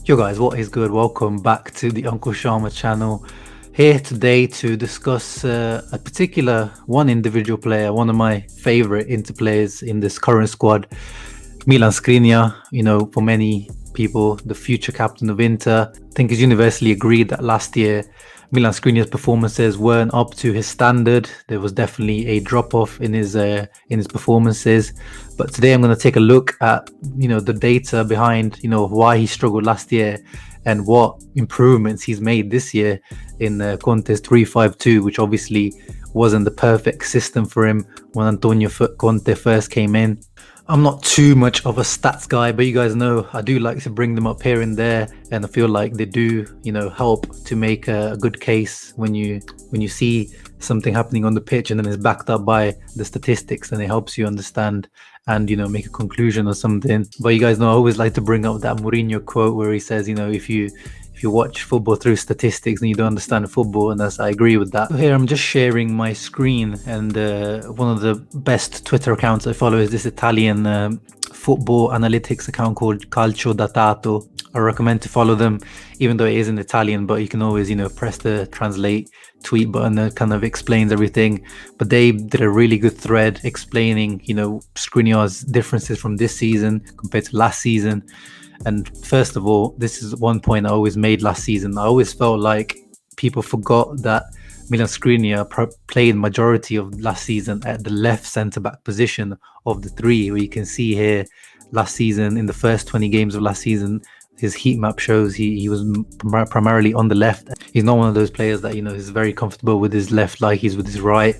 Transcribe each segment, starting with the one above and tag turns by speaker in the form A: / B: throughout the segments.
A: Yo guys, what is good? Welcome back to the Uncle Sharma channel. Here today to discuss a particular one individual player, one of my favorite Inter players in this current squad, Milan Skriniar. For many people, the future captain of Inter. I think it's universally agreed that last year Milan Skriniar's performances weren't up to his standard. There was definitely a drop-off in his performances. But today I'm going to take a look at the data behind why he struggled last year and what improvements he's made this year in Conte's 3-5-2, which obviously wasn't the perfect system for him when Antonio Conte first came in. I'm not too much of a stats guy, but you guys know I do like to bring them up here and there, and I feel like they do, help to make a good case when you see something happening on the pitch and then it's backed up by the statistics, and it helps you understand and make a conclusion or something. But you guys know I always like to bring up that Mourinho quote where he says, if you watch football through statistics and you don't understand football, and I agree with that. So here I'm just sharing my screen, and one of the best Twitter accounts I follow is this Italian football analytics account called Calcio Datato. I recommend to follow them, even though it is in Italian, but you can always press the translate tweet button that kind of explains everything. But they did a really good thread explaining Skriniar's differences from this season compared to last season. And first of all, this is one point I always made last season. I always felt like people forgot that Milan Skriniar played majority of last season at the left centre-back position of the three, where you can see here last season, in the first 20 games of last season, his heat map shows he was primarily on the left. He's not one of those players that is very comfortable with his left like he's with his right.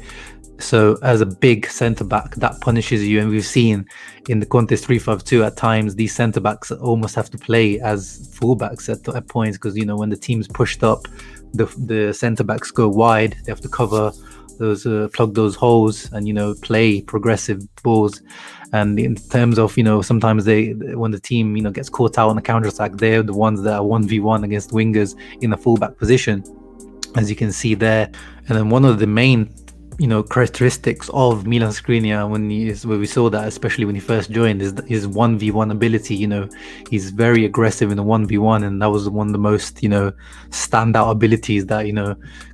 A: So as a big centre-back, that punishes you. And we've seen in the Conte's 3-5-2 at times, these centre-backs almost have to play as full-backs at points, because, when the team's pushed up, the centre-backs go wide. They have to cover those, plug those holes and, play progressive balls. And in terms of, sometimes when the team, gets caught out on the counter-attack, they're the ones that are 1v1 against wingers in a full-back position, as you can see there. And then one of the main characteristics of Milan Skriniar where we saw that, especially when he first joined, is his 1v1 ability. He's very aggressive in the 1v1, and that was one of the most standout abilities that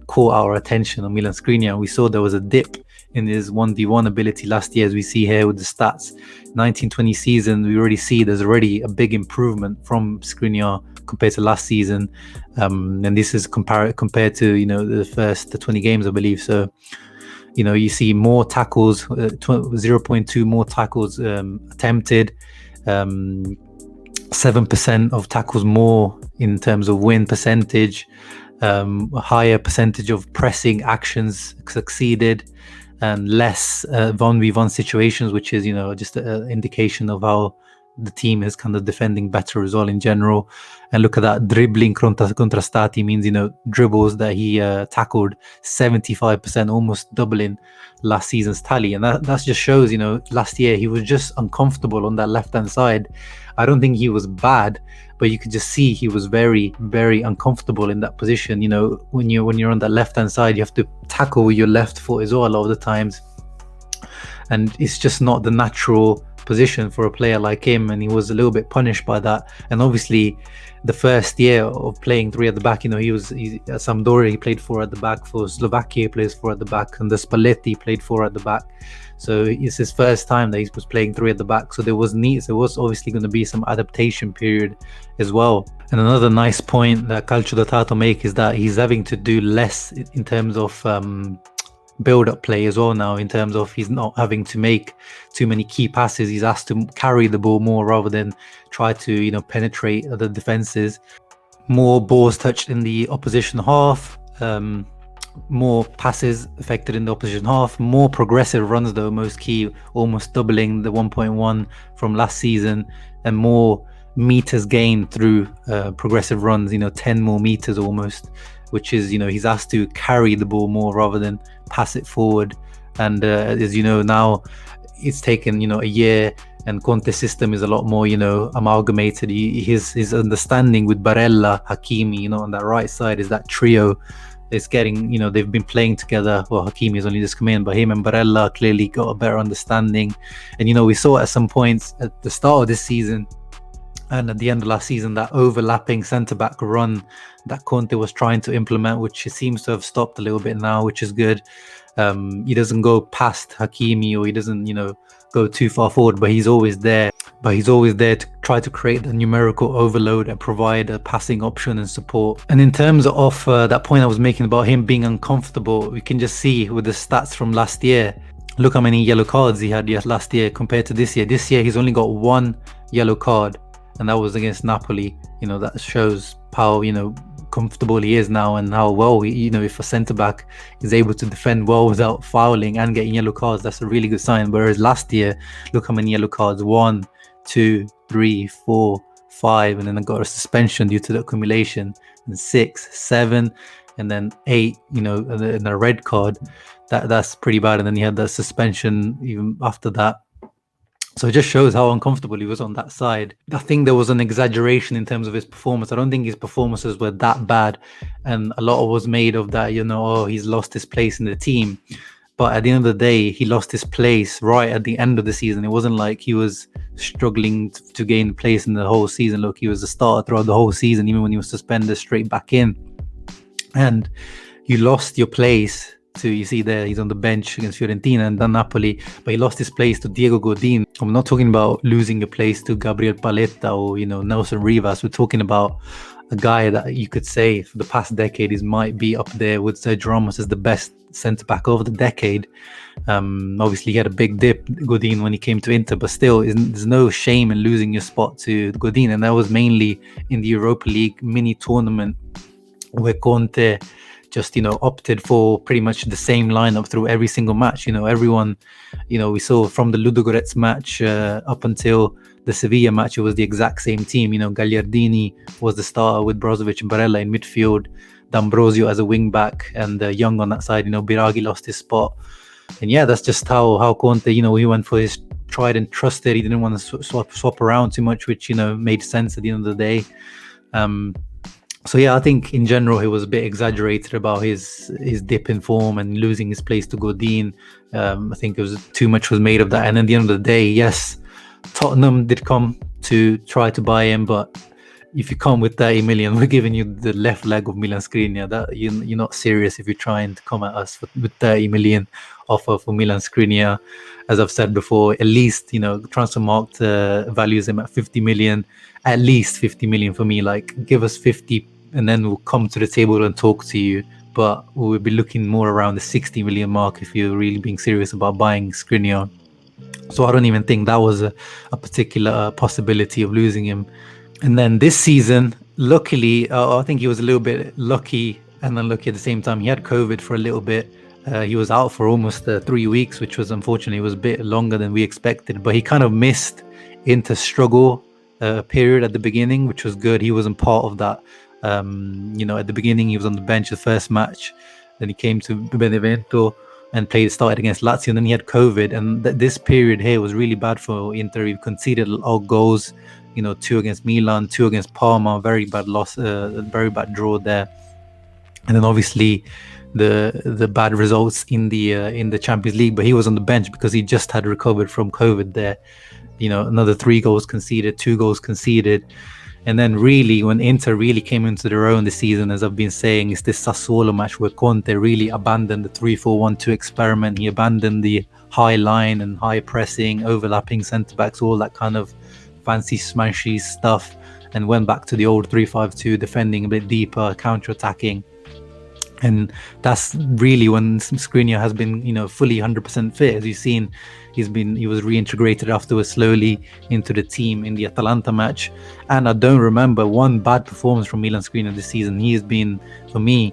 A: caught our attention on Milan Skriniar. We saw there was a dip in his 1v1 ability last year, as we see here with the stats. 1920 season, we already see there's already a big improvement from Skriniar compared to last season, and this is compared to the 20 games, I believe. So you see more tackles, 0.2 more tackles attempted, 7% of tackles more in terms of win percentage, a higher percentage of pressing actions succeeded, and less 1v1 situations, which is just an indication of how the team is kind of defending better as well in general. And look at that, dribbling contrastati means dribbles that he tackled 75%, almost doubling last season's tally. And that just shows last year he was just uncomfortable on that left hand side. I don't think he was bad, but you could just see he was very, very uncomfortable in that position. When you're on that left hand side, you have to tackle with your left foot as well a lot of the times, and it's just not the natural position for a player like him, and he was a little bit punished by that. And obviously the first year of playing three at the back, he was at Sampdoria, he played four at the back. For Slovakia, he plays four at the back, and the Spalletti, he played four at the back. So it's his first time that he was playing three at the back, so there was obviously going to be some adaptation period as well. And another nice point that Calcio Datato make is that he's having to do less in terms of build-up play as well now, in terms of he's not having to make too many key passes. He's asked to carry the ball more rather than try to penetrate the defenses. More balls touched in the opposition half, more passes affected in the opposition half, more progressive runs though, most key, almost doubling the 1.1 from last season, and more meters gained through progressive runs, 10 more meters almost, which is he's asked to carry the ball more rather than pass it forward. And as now it's taken a year, and Conte's system is a lot more amalgamated. His understanding with Barella, Hakimi on that right side, is that trio is getting they've been playing together. Well, Hakimi has only just come in, but him and Barella clearly got a better understanding. And we saw at some points at the start of this season, And at the end of last season, that overlapping centre-back run that Conte was trying to implement, which seems to have stopped a little bit now, which is good. He doesn't go past Hakimi, or he doesn't, go too far forward, but he's always there. But he's always there to try to create the numerical overload and provide a passing option and support. And in terms of that point I was making about him being uncomfortable, we can just see with the stats from last year. Look how many yellow cards he had last year compared to this year. This year he's only got one yellow card, and that was against Napoli. That shows how comfortable he is now, and how well if a centre back is able to defend well without fouling and getting yellow cards, that's a really good sign. Whereas last year, look how many yellow cards: 1, 2, 3, 4, 5, and then I got a suspension due to the accumulation, and 6, 7, and then 8. And a red card. That's pretty bad. And then he had the suspension even after that. So it just shows how uncomfortable he was on that side. I think there was an exaggeration in terms of his performance. I don't think his performances were that bad. And a lot was made of that, he's lost his place in the team. But at the end of the day, he lost his place right at the end of the season. It wasn't like he was struggling to gain place in the whole season. Look, he was a starter throughout the whole season, even when he was suspended, straight back in. And you lost your place to, you see there, he's on the bench against Fiorentina and then Napoli, but he lost his place to Diego Godin. I'm not talking about losing a place to Gabriel Paletta or Nelson Rivas. We're talking about a guy that you could say for the past decade might be up there with Sergio Ramos as the best centre back of the decade. Obviously he had a big dip, Godin, when he came to Inter, but still there's no shame in losing your spot to Godin. And that was mainly in the Europa League mini tournament, where Conte just opted for pretty much the same lineup through every single match. Everyone, we saw from the Ludogorets match up until the Sevilla match, it was the exact same team. Gagliardini was the starter with Brozovic and Barella in midfield, D'Ambrosio as a wing back, and Young on that side. Biraghi lost his spot. And yeah, that's just how Conte, he went for his tried and trusted. He didn't want to swap around too much, which made sense at the end of the day. So yeah, I think in general he was a bit exaggerated about his dip in form and losing his place to Godin. I think it was too much was made of that. And at the end of the day, yes, Tottenham did come to try to buy him, but if you come with 30 million, we're giving you the left leg of Milan Skriniar. That you're not serious if you're trying to come at us with 30 million offer for Milan Skriniar. As I've said before, at least Transfermarkt values him at 50 million. At least 50 million for me. Like, give us 50 and then we'll come to the table and talk to you. But we'll be looking more around the 60 million mark if you're really being serious about buying Skriniar. So I don't even think that was a particular possibility of losing him. And then this season, luckily, I think he was a little bit lucky and unlucky at the same time. He had COVID for a little bit. He was out for almost 3 weeks, which was unfortunately was a bit longer than we expected. But he kind of missed Inter's struggle period at the beginning, which was good. He wasn't part of that. At the beginning, he was on the bench the first match. Then he came to Benevento and started against Lazio. And then he had COVID. And this period here was really bad for Inter. He conceded all goals. 2 against Milan, 2 against Parma, very bad loss, very bad draw there. And then obviously the bad results in the Champions League, but he was on the bench because he just had recovered from COVID there. Another 3 goals conceded, 2 goals conceded. And then really when Inter really came into their own this season, as I've been saying, is this Sassuolo match where Conte really abandoned the 3-4-1-2 experiment. He abandoned the high line and high pressing, overlapping centre-backs, all that kind of fancy smashy stuff, and went back to the old 3-5-2, defending a bit deeper, counter-attacking. And that's really when Skriniar has been, fully 100% fit. As you've seen, he was reintegrated afterwards slowly into the team in the Atalanta match. And I don't remember one bad performance from Milan Skriniar this season. He has been, for me,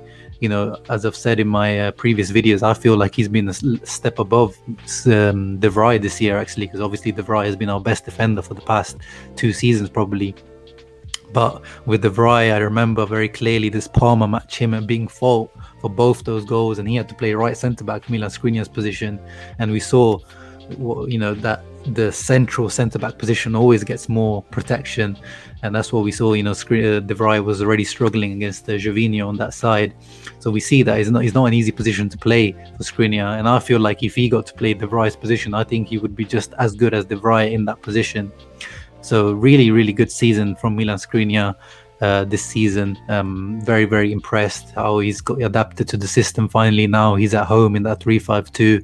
A: as I've said in my previous videos, I feel like he's been a step above De Vrij this year, actually, because obviously De Vrij has been our best defender for the past 2 seasons, probably. But with De Vrij, I remember very clearly this Parma match, him being fault for both those goals, and he had to play right centre-back, Milan Skriniar's position. And we saw, that the central centre-back position always gets more protection. And that's what we saw, De Vrij was already struggling against Gervinho on that side. So we see that it's not an easy position to play for Skriniar. And I feel like if he got to play De Vrij's position, I think he would be just as good as De Vrij in that position. So really good season from Milan Skriniar this season. Very, very impressed how he's got adapted to the system finally. Now he's at home in that 3-5-2.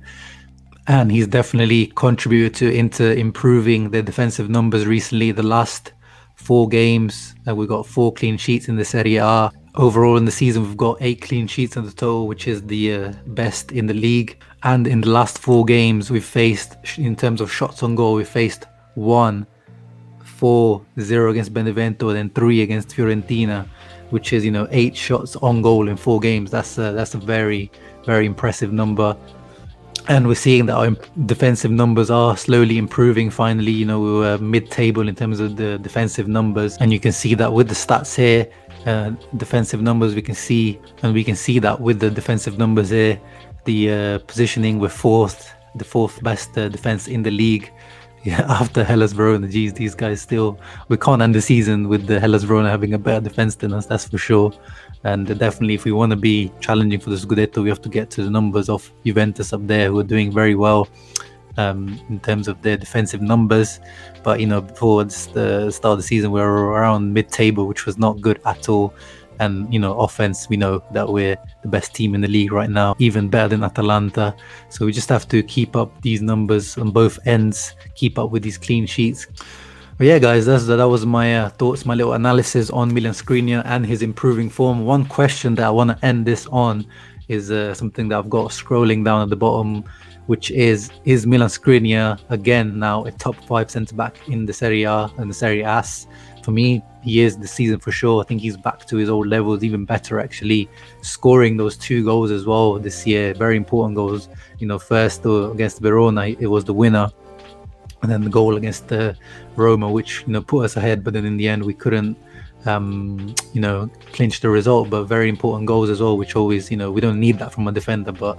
A: And he's definitely contributed into improving the defensive numbers recently. The last 4 games, we've got 4 clean sheets in the Serie A. Overall in the season, we've got 8 clean sheets in the total, which is the best in the league. And in the last 4 games, we've faced, in terms of shots on goal, we faced 1, 4-0 against Benevento, then 3 against Fiorentina, which is 8 shots on goal in 4 games. That's a very impressive number. And we're seeing that our defensive numbers are slowly improving finally. We were mid-table in terms of the defensive numbers. And you can see that with the stats here, defensive numbers, we can see that with the defensive numbers here, the positioning, we're the fourth best defense in the league. Yeah, after Hellas Verona. Geez, these guys still, we can't end the season with the Hellas Verona having a better defense than us, that's for sure. And definitely, if we want to be challenging for the Scudetto, we have to get to the numbers of Juventus up there, who are doing very well in terms of their defensive numbers. But before the start of the season, we were around mid-table, which was not good at all. And offense, we know that we're the best team in the league right now, even better than Atalanta. So we just have to keep up these numbers on both ends, keep up with these clean sheets. But yeah, guys, that was my thoughts, my little analysis on Milan Skriniar and his improving form. One question that I want to end this on is something that I've got scrolling down at the bottom, which is Milan Skriniar again now a top 5 centre-back in the Serie A and the Serie A? For me, he is this season for sure. I think he's back to his old levels, even better actually, scoring those 2 goals as well this year. Very important goals. First against Verona, it was the winner. And then the goal against Roma, which put us ahead, but then in the end we couldn't clinch the result. But very important goals as well, which always we don't need that from a defender, but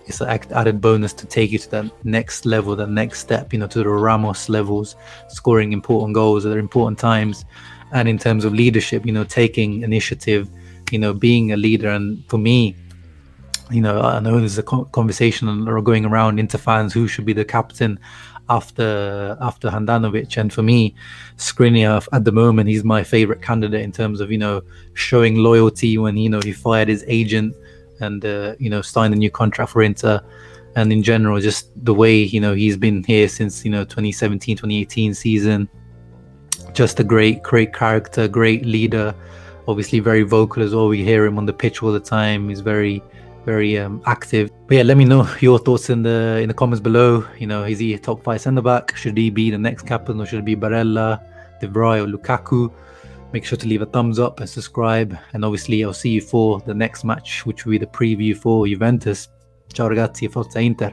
A: it's an added bonus to take you to that next level, that next step, to the Ramos levels, scoring important goals at important times. And in terms of leadership, taking initiative, being a leader. And for me, I know there's a conversation going around into fans who should be the captain after Handanovic, and for me, Skriniar at the moment, he's my favorite candidate in terms of showing loyalty when he fired his agent and signed a new contract for Inter, and in general just the way he's been here since 2017-2018 season. Just a great character, great leader, obviously very vocal as well. We hear him on the pitch all the time. He's very active. But yeah, let me know your thoughts in the comments below. Is he a top 5 centre-back? Should he be the next captain, or should it be Barella, De Vrij, or Lukaku? Make sure to leave a thumbs up and subscribe. And obviously I'll see you for the next match, which will be the preview for Juventus. Ciao ragazzi, forza Inter.